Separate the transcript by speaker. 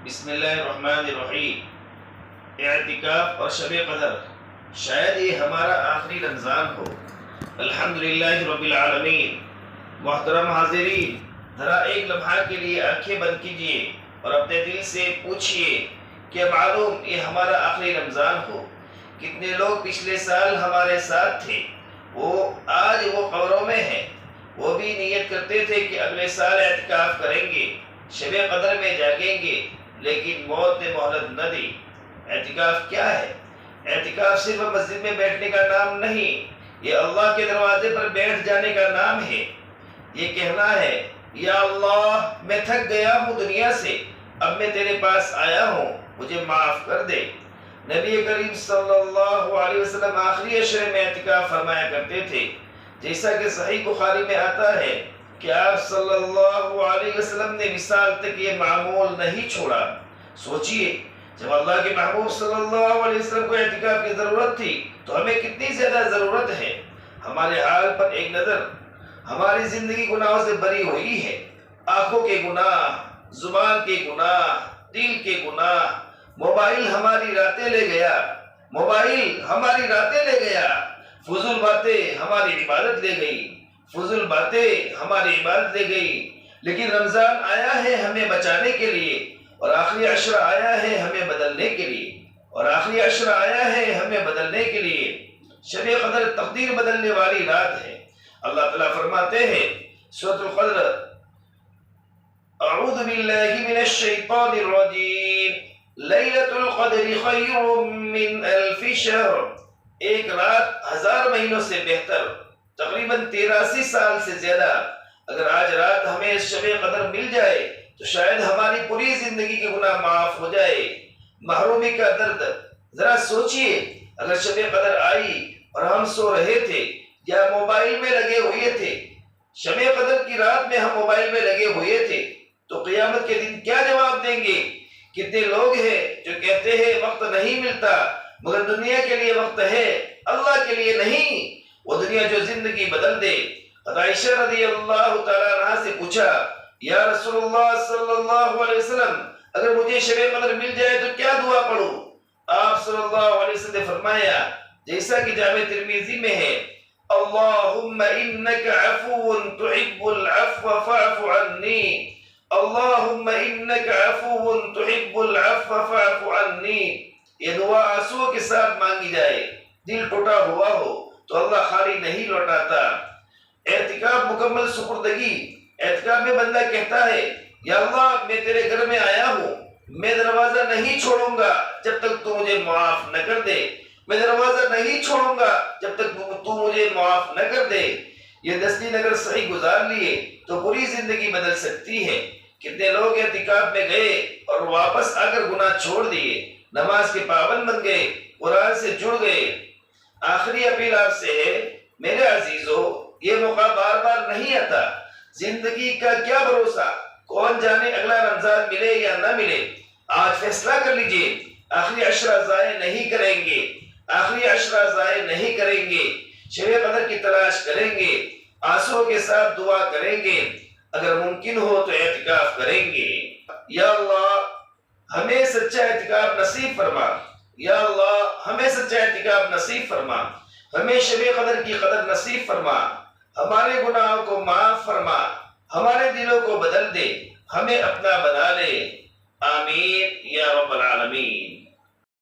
Speaker 1: بسم اللہ الرحمن الرحیم۔ اعتکاف اور شب قدر، شاید یہ ہمارا آخری رمضان ہو۔ الحمدللہ رب العالمین۔ محترم حاضرین، ذرا ایک لمحہ کے لیے آنکھیں بند کیجئے اور اپنے دل سے پوچھئے کہ معلوم یہ ہمارا آخری رمضان ہو۔ کتنے لوگ پچھلے سال ہمارے ساتھ تھے، آج وہ قبروں میں ہیں۔ وہ بھی نیت کرتے تھے کہ اگلے سال اعتکاف کریں گے، شب قدر میں جاگیں گے، لیکن موت نے مہلت نہ دی۔ اعتکاف کیا ہے؟ اعتکاف صرف مسجد میں بیٹھنے کا نام نہیں، یہ اللہ کے دروازے پر بیٹھ جانے کا نام ہے۔ یہ کہنا ہے، یا اللہ میں تھک گیا ہوں دنیا سے، اب میں تیرے پاس آیا ہوں، مجھے معاف کر دے۔ نبی کریم صلی اللہ علیہ وسلم آخری عشرے میں اعتکاف فرمایا کرتے تھے، جیسا کہ صحیح بخاری میں آتا ہے کہ آپ صلی اللہ علیہ وسلم نے وصال تک یہ معمول نہیں چھوڑا۔ سوچئے، جب اللہ کے محبوب صلی اللہ علیہ وسلم کو اعتکاف کی ضرورت تھی تو ہمیں کتنی زیادہ ضرورت ہے۔ ہمارے حال پر ایک نظر، ہماری زندگی گناہوں سے بری ہوئی ہے۔ آنکھوں کے گناہ، زبان کے گناہ، دل کے گناہ، موبائل ہماری راتیں لے گیا، فضول باتیں ہماری عبادت لے گئی، لیکن رمضان آیا ہے ہمیں بچانے کے لیے، اور آخری عشرہ آیا ہے ہمیں بدلنے کے لیے۔ شب قدر تقدیر بدلنے والی رات ہے۔ اللہ تعالیٰ فرماتے ہیں سورۃ القدر، اعوذ باللہ من الشیطان الرجیم، لیلۃ القدر خیر من الف شہر، ایک رات 1000 مہینوں سے بہتر، تقریباً 83 سال سے زیادہ۔ اگر آج رات ہمیں شب قدر مل جائے تو شاید ہماری پوری زندگی کے گناہ معاف ہو جائے۔ محرومی کا درد، ذرا سوچئے، اگر شب قدر آئی اور ہم سو رہے تھے یا موبائل میں لگے ہوئے تھے، شب قدر کی رات میں ہم موبائل میں لگے ہوئے تھے، تو قیامت کے دن کیا جواب دیں گے؟ کتنے لوگ ہیں جو کہتے ہیں وقت نہیں ملتا، مگر دنیا کے لیے وقت ہے، اللہ کے لیے نہیں۔ وہ دنیا جو زندگی بدل دے۔ عائشہ رضی اللہ تعالیٰ عنہ سے پوچھا، یا رسول اللہ صلی اللہ علیہ وسلم، اگر مجھے شب قدر مل جائے تو کیا دعا پڑھوں؟ آپ صلی اللہ علیہ وسلم نے فرمایا، جیسا کہ جامع ترمذی میں ہے، اللہم انک عفو تحب العفو فاعف عنی، اللہم انک عفو تحب العفو فاعف عنی۔ یہ دعا آنسوؤں کے ساتھ مانگی جائے، دل ٹوٹا ہوا ہو تو اللہ خالی نہیں لوٹاتا۔ اعتکاف مکمل سپردگی۔ اعتکاف میں بندہ کہتا ہے، یا اللہ میں تیرے گھر میں آیا ہوں، میں دروازہ نہیں چھوڑوں گا جب تک تو مجھے معاف نہ کر دے، میں دروازہ نہیں چھوڑوں گا جب تک تو مجھے معاف نہ کر دے۔ یہ 10 دن اگر صحیح گزار لیے تو پوری زندگی بدل سکتی ہے۔ کتنے لوگ اعتکاف میں گئے اور واپس آ کر گناہ چھوڑ دیے، نماز کے پابند بن گئے، قرآن سے جڑ گئے۔ آخری اپیل آپ سے ہے، میرے عزیزو، یہ موقع بار بار نہیں آتا۔ زندگی کا کیا بھروسہ، کون جانے اگلا رمضان ملے یا نہ ملے۔ آج فیصلہ کر لیجئے، آخری عشرہ ضائع نہیں کریں گے، شب قدر کی تلاش کریں گے، آنسوؤں کے ساتھ دعا کریں گے، اگر ممکن ہو تو اعتکاف کریں گے۔ یا اللہ ہمیں سچا اعتکاف نصیب فرما، یا اللہ ہمیں سچا اعتکاف نصیب فرما، ہمیں شب قدر کی قدر نصیب فرما، ہمارے گناہوں کو معاف فرما، ہمارے دلوں کو بدل دے، ہمیں اپنا بنا لے۔ آمین یا رب العالمین۔